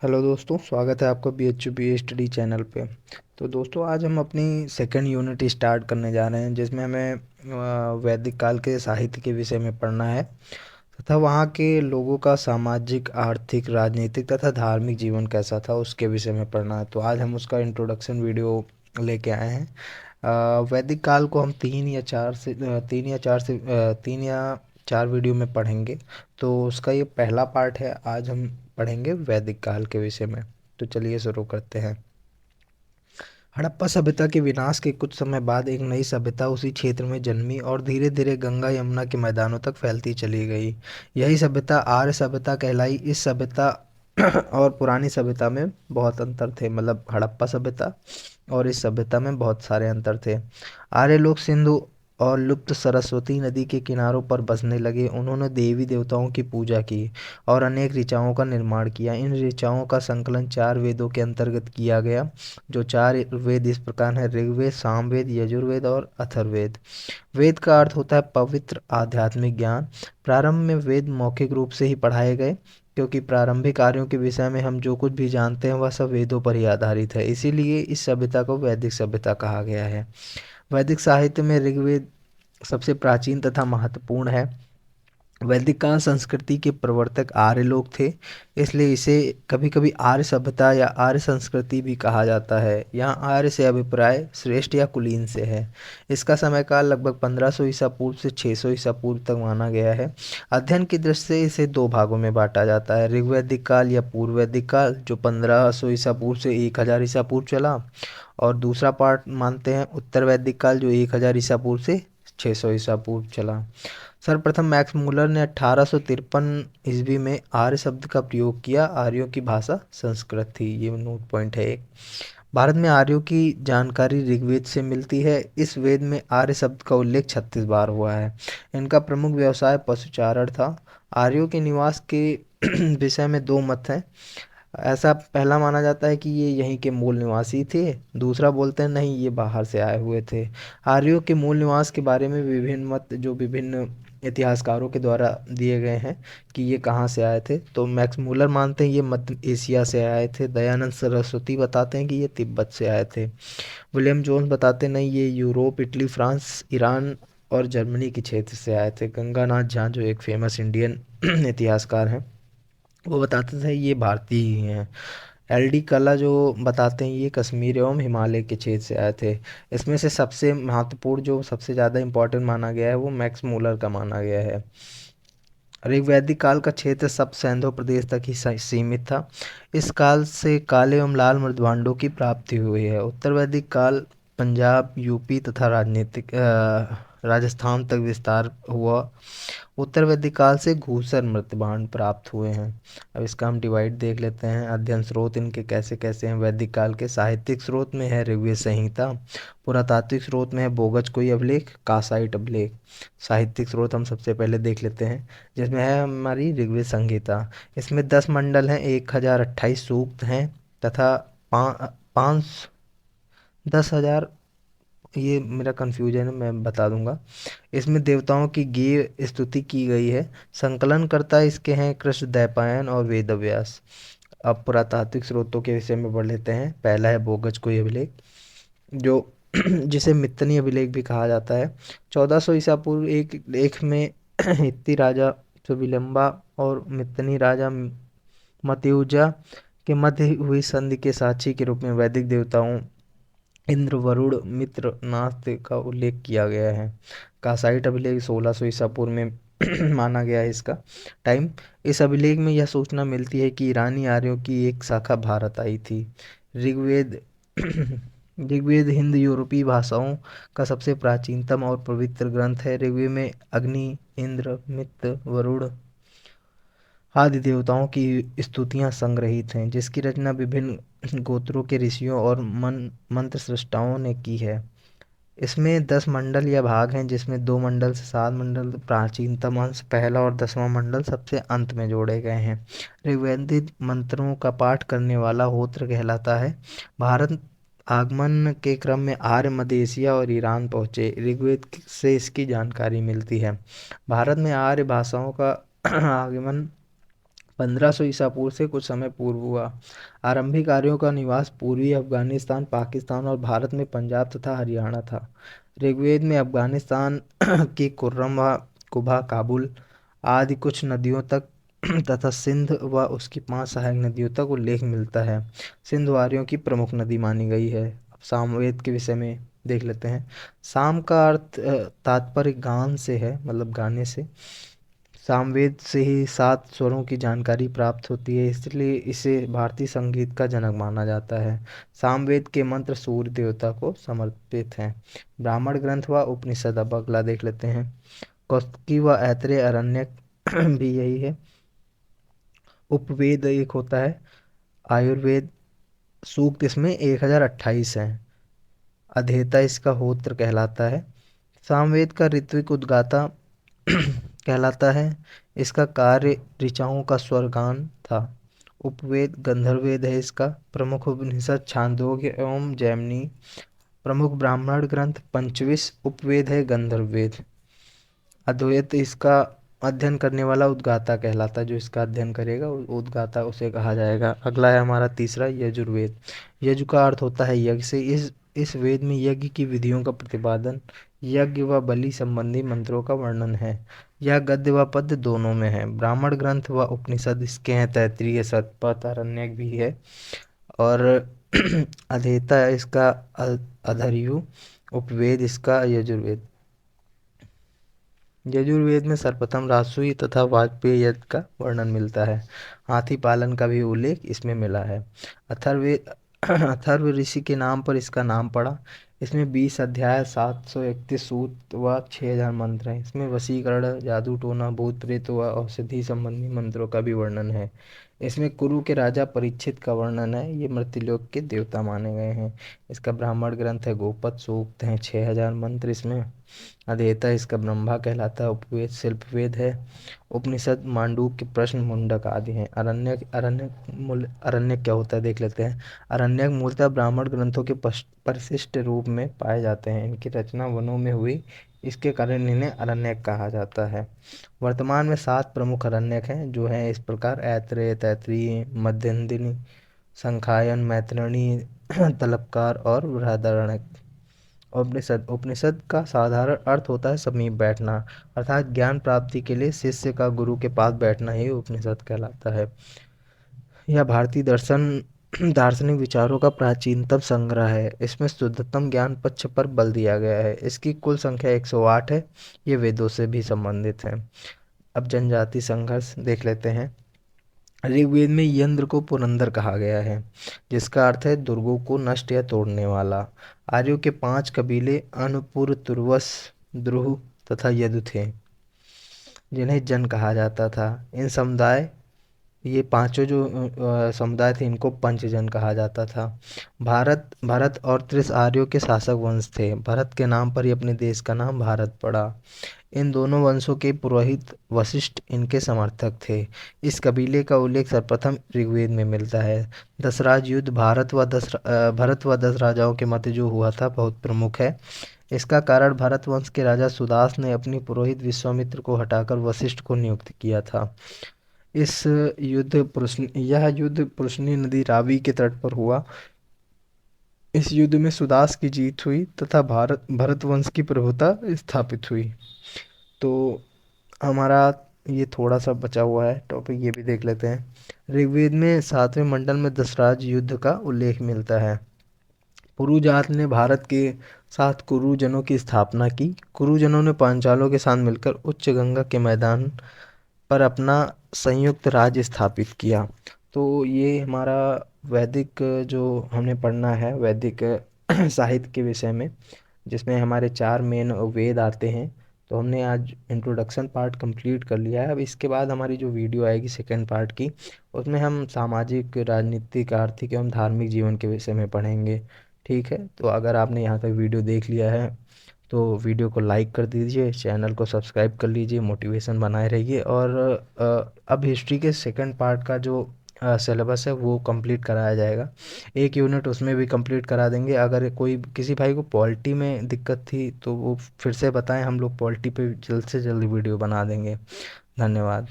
Hello दोस्तों, स्वागत है आपका बी स्टडी चैनल पे। तो दोस्तों, आज हम अपनी सेकंड यूनिट स्टार्ट करने जा रहे हैं, जिसमें हमें वैदिक काल के साहित्य के विषय में पढ़ना है तथा वहाँ के लोगों का सामाजिक, आर्थिक, राजनीतिक तथा धार्मिक जीवन कैसा था उसके विषय में पढ़ना है। तो आज हम उसका इंट्रोडक्शन वीडियो लेके आए हैं। वैदिक काल को हम तीन या चार वीडियो में पढ़ेंगे। तो उसका ये पहला पार्ट है। आज हम पढ़ेंगे वैदिक काल के विषय में। तो चलिए शुरू करते हैं। हड़प्पा सभ्यता के विनाश के कुछ समय बाद एक नई सभ्यता उसी क्षेत्र में जन्मी और धीरे धीरे गंगा यमुना के मैदानों तक फैलती चली गई। यही सभ्यता आर्य सभ्यता कहलाई। इस सभ्यता और पुरानी सभ्यता में बहुत अंतर थे, मतलब हड़प्पा सभ्यता और इस सभ्यता में बहुत सारे अंतर थे। आर्य लोग सिंधु और लुप्त सरस्वती नदी के किनारों पर बसने लगे। उन्होंने देवी देवताओं की पूजा की और अनेक ऋचाओं का निर्माण किया। इन ऋचाओं का संकलन चार वेदों के अंतर्गत किया गया। जो चार वेद इस प्रकार हैं: ऋग्वेद, सामवेद, यजुर्वेद और अथर्ववेद। वेद का अर्थ होता है पवित्र आध्यात्मिक ज्ञान। प्रारंभ में वेद मौखिक रूप से ही पढ़ाए गए, क्योंकि प्रारंभिक कार्यों के विषय में हम जो कुछ भी जानते हैं वह सब वेदों पर ही आधारित है। इसीलिए इस सभ्यता को वैदिक सभ्यता कहा गया है। वैदिक साहित्य में ऋग्वेद सबसे प्राचीन तथा महत्वपूर्ण है। वैदिक काल संस्कृति के प्रवर्तक आर्य लोग थे, इसलिए इसे कभी कभी आर्य सभ्यता या आर्य संस्कृति भी कहा जाता है। यहाँ आर्य से अभिप्राय श्रेष्ठ या कुलीन से है। इसका समय काल लगभग 1500 ईसा पूर्व से 600 ईसा पूर्व तक माना गया है। अध्ययन की दृष्टि से इसे दो भागों में बांटा जाता है: ऋग्वैदिक काल या पूर्व वैदिक काल, जो 1500 ईसा पूर्व से 1000 ईसा पूर्व चला, और दूसरा पार्ट मानते हैं उत्तर वैदिक काल, जो 1000 ईसा पूर्व से 600 ईसा पूर्व चला। सर्वप्रथम मैक्स मूलर ने 1853 ईस्वी में आर्य शब्द का प्रयोग किया। आर्यों की भाषा संस्कृत थी। ये नोट पॉइंट है एक। भारत में आर्यों की जानकारी ऋग्वेद से मिलती है। इस वेद में आर्य शब्द का उल्लेख 36 बार हुआ है। इनका प्रमुख व्यवसाय पशुचारण था। आर्यों के निवास के विषय में दो मत हैं। ऐसा पहला माना जाता है कि ये यहीं के मूल निवासी थे। दूसरा बोलते हैं नहीं, ये बाहर से आए हुए थे। आर्यों के मूल निवास के बारे में विभिन्न मत जो विभिन्न इतिहासकारों के द्वारा दिए गए हैं कि ये कहाँ से आए थे। तो मैक्स मूलर मानते हैं ये मध्य एशिया से आए थे। दयानंद सरस्वती बताते हैं कि ये तिब्बत से आए थे। विलियम जोन्स बताते नहीं, ये यूरोप, इटली, फ्रांस, ईरान और जर्मनी के क्षेत्र से आए थे। गंगानाथ झा, जो एक फेमस इंडियन इतिहासकार हैं, वो बताते थे ये भारतीय ही हैं। एल डी कला जो बताते हैं ये कश्मीर एवं हिमालय के क्षेत्र से आए थे। इसमें से सबसे महत्वपूर्ण, जो सबसे ज़्यादा इम्पोर्टेंट माना गया है, वो मैक्स मूलर का माना गया है। ऋग्वैदिक काल का क्षेत्र सब सैंधव प्रदेश तक ही सीमित था। इस काल से काले एवं लाल मृदभांडों की प्राप्ति हुई है। उत्तर वैदिक काल पंजाब, यूपी तथा राजस्थान तक विस्तार हुआ। उत्तर वैदिक काल से घूसर मृतभांड प्राप्त हुए हैं। अब इसका हम डिवाइड देख लेते हैं। अध्ययन स्रोत इनके कैसे कैसे हैं। वैदिक काल के साहित्यिक स्रोत में है ऋग्वेद संहिता। पुरातात्विक स्रोत में है बोगज कोई अभिलेख, कासाइट अभिलेख। साहित्यिक स्रोत हम सबसे पहले देख लेते हैं, जिसमें है हमारी ऋग्वेद संहिता। इसमें 10 मंडल हैं, 1028 सूक्त हैं तथा पाँच 10,000, ये मेरा कन्फ्यूजन है, मैं बता दूंगा। इसमें देवताओं की गेय स्तुति की गई है। संकलनकर्ता इसके हैं कृष्णद्वैपायन और वेदव्यास। अब पुरातात्विक स्रोतों के विषय में पढ़ लेते हैं। पहला है बोगज कोई अभिलेख, जो जिसे मित्तनी अभिलेख भी कहा जाता है। 1400 ईसा पूर्व एक लेख में हित्ती राजा सुविलंबा और मित्तनी राजा मतयुजा के मध्य हुई संधि के साक्षी के रूप में वैदिक देवताओं इंद्र, वरुण, मित्र, नास्ति का उल्लेख किया गया है। कासाइट अभिलेख 1600 ईसा पूर्व में माना गया है इसका टाइम। इस अभिलेख में यह सूचना मिलती है कि ईरानी आर्यों की एक शाखा भारत आई थी। ऋग्वेद ऋग्वेद हिंद यूरोपीय भाषाओं का सबसे प्राचीनतम और पवित्र ग्रंथ है। ऋग्वेद में अग्नि, इंद्र, मित्र, वरुण आदि देवताओं की स्तुतियां संग्रहित हैं, जिसकी रचना विभिन्न गोत्रों के ऋषियों और मंत्र सृष्टाओं ने की है। इसमें 10 मंडल या भाग हैं, जिसमें 2 मंडल से 7 मंडल प्राचीनतम अंश, पहला और 10वां मंडल सबसे अंत में जोड़े गए हैं। ऋग्वैदिक मंत्रों का पाठ करने वाला होत्र कहलाता है। भारत आगमन के क्रम में आर्य मध्य एशिया और ईरान पहुँचे। ऋग्वेद से इसकी जानकारी मिलती है। भारत में आर्य भाषाओं का आगमन 1500 ईसा पूर्व से कुछ समय पूर्व हुआ। आरंभिक आर्यों का निवास पूर्वी अफगानिस्तान, पाकिस्तान और भारत में पंजाब तथा हरियाणा था। ऋग्वेद में अफगानिस्तान की कुर्रम व कुबा, काबुल आदि कुछ नदियों तक तथा सिंध व उसकी 5 सहायक नदियों तक उल्लेख मिलता है। सिंधु आर्यों की प्रमुख नदी मानी गई है। अब सामवेद के विषय में देख लेते हैं। साम का अर्थ तात्पर्य गान से है, मतलब गाने से। सामवेद से ही 7 स्वरों की जानकारी प्राप्त होती है, इसलिए इसे भारतीय संगीत का जनक माना जाता है। सामवेद के मंत्र सूर्य देवता को समर्पित हैं। ब्राह्मण ग्रंथ व उपनिषद, अब अगला देख लेते हैं। कौस्तुकी व ऐतरेय अरण्यक भी यही है। उपवेद एक होता है। आयुर्वेद सूक्त इसमें 1028 हैं। अध्येता इसका होत्र कहलाता है। सामवेद का ऋत्विक उद्गाता कहलाता है। इसका कार्य ऋचाओं का स्वरगान था। उपवेद गंधर्ववेद है इसका। प्रमुख उपनिषद छांदोग्य एवं जैमिनी। प्रमुख ब्राह्मण ग्रंथ पंचविश। उपवेद है गंधर्ववेद। अद्वैत इसका अध्ययन करने वाला उद्गाता कहलाता है। जो इसका अध्ययन करेगा उद्गाता उसे कहा जाएगा। अगला है हमारा तीसरा यजुर्वेद। यजु का अर्थ होता है यज्ञ से। इस वेद में यज्ञ की विधियों का प्रतिपादन, यज्ञ व बलि संबंधी मंत्रों का वर्णन है। यह गद्य व पद्य दोनों में है। ब्राह्मण ग्रंथ व उपनिषद इसके हैं तैत्तिरीय, शतपथ, आरण्यक भी है। और अधेता इसका अधर्यु। उपवेद इसका यजुर्वेद। यजुर्वेद में सर्वप्रथम राजसूय तथा वाजपेय यज्ञ का वर्णन मिलता है। हाथी पालन का भी उल्लेख इसमें मिला है। अथर्ववेद अथर्व ऋषि के नाम पर इसका नाम पड़ा। इसमें 20 अध्याय, 731 सूक्त व 6000 मंत्र हैं। इसमें वशीकरण, जादू टोना, भूत प्रेत व औषधि संबंधी मंत्रों का भी वर्णन है। इसमें कुरु के राजा परीक्षित का वर्णन है। ये मृत्युलोक के देवता माने गए हैं। इसका ब्राह्मण ग्रंथ है गोपद। सूक्त हैं 6000 मंत्र इसमें। अध्येता इसका ब्रह्मा कहलाता है। उपवेद शिल्पवेद है। उपनिषद मांडूक्य, प्रश्न, मुंडक आदि हैं। अरण्यक अरण्यक क्या होता है देख लेते हैं। अरण्यक मूलतः ब्राह्मण ग्रंथों के परिशिष्ट रूप में पाए जाते हैं। इनकी रचना वनों में हुई, इसके कारण इन्हें अरण्यक कहा जाता है। वर्तमान में 7 प्रमुख अरण्यक हैं, जो हैं इस प्रकार: ऐत्रेय, तैत्तिरीय, मध्यन्दिनी, संखायन, मैत्रेयी, तलपकार और बृहदारण्यक। उपनिषद उपनिषद का साधारण अर्थ होता है समीप बैठना, अर्थात ज्ञान प्राप्ति के लिए शिष्य का गुरु के पास बैठना ही उपनिषद कहलाता है। यह भारतीय दार्शनिक विचारों का प्राचीनतम संग्रह है। इसमें शुद्धतम ज्ञान पक्ष पर बल दिया गया है। इसकी कुल संख्या 108 है। ये वेदों से भी संबंधित है। अब जनजाति संघर्ष देख लेते हैं। ऋग्वेद में यंत्र को पुरंदर कहा गया है, जिसका अर्थ है दुर्गों को नष्ट या तोड़ने वाला। आर्यों के 5 कबीले अनपुर, तुर्वस, द्रुह तथा यदु थे, जिन्हें जन कहा जाता था। इन समुदाय ये पांचों जो समुदाय थे, इनको पंचजन कहा जाता था। भरत और त्रिश आर्यों के शासक वंश थे। भरत के नाम पर ही अपने देश का नाम भारत पड़ा। इन दोनों वंशों के पुरोहित वशिष्ठ इनके समर्थक थे। इस कबीले का उल्लेख सर्वप्रथम ऋग्वेद में मिलता है। दशराज युद्ध भरत व 10 राजाओं के मध्य जो हुआ था बहुत प्रमुख है। इसका कारण भरत वंश के राजा सुदास ने अपनी पुरोहित विश्वामित्र को हटाकर वशिष्ठ को नियुक्त किया था। यह युद्ध पुरुषनी नदी रावी के तट पर हुआ। इस युद्ध में सुदास की जीत हुई तथा भरत वंश की प्रभुता स्थापित हुई। तो हमारा ये थोड़ा सा बचा हुआ है टॉपिक, ये भी देख लेते हैं। ऋग्वेद में 7वें मंडल में दशराज युद्ध का उल्लेख मिलता है। कुरु जात ने भारत के 7 कुरुजनों की स्थापना की। कुरुजनों ने पांचालों के साथ मिलकर उच्च गंगा के मैदान पर अपना संयुक्त राज्य स्थापित किया। तो ये हमारा वैदिक जो हमने पढ़ना है, वैदिक साहित्य के विषय में, जिसमें हमारे 4 मेन वेद आते हैं। तो हमने आज इंट्रोडक्शन पार्ट कंप्लीट कर लिया है। अब इसके बाद हमारी जो वीडियो आएगी सेकेंड पार्ट की, उसमें हम सामाजिक, राजनीतिक, आर्थिक एवं धार्मिक जीवन के विषय में पढ़ेंगे। ठीक है, तो अगर आपने यहाँ तक वीडियो देख लिया है तो वीडियो को लाइक कर दीजिए, चैनल को सब्सक्राइब कर लीजिए, मोटिवेशन बनाए रहिए। और अब हिस्ट्री के सेकंड पार्ट का जो सिलेबस है वो कंप्लीट कराया जाएगा। 1 यूनिट उसमें भी कंप्लीट करा देंगे। अगर कोई किसी भाई को पॉलिटी में दिक्कत थी तो वो फिर से बताएं, हम लोग पॉलिटी पे जल्द से जल्द वीडियो बना देंगे। धन्यवाद।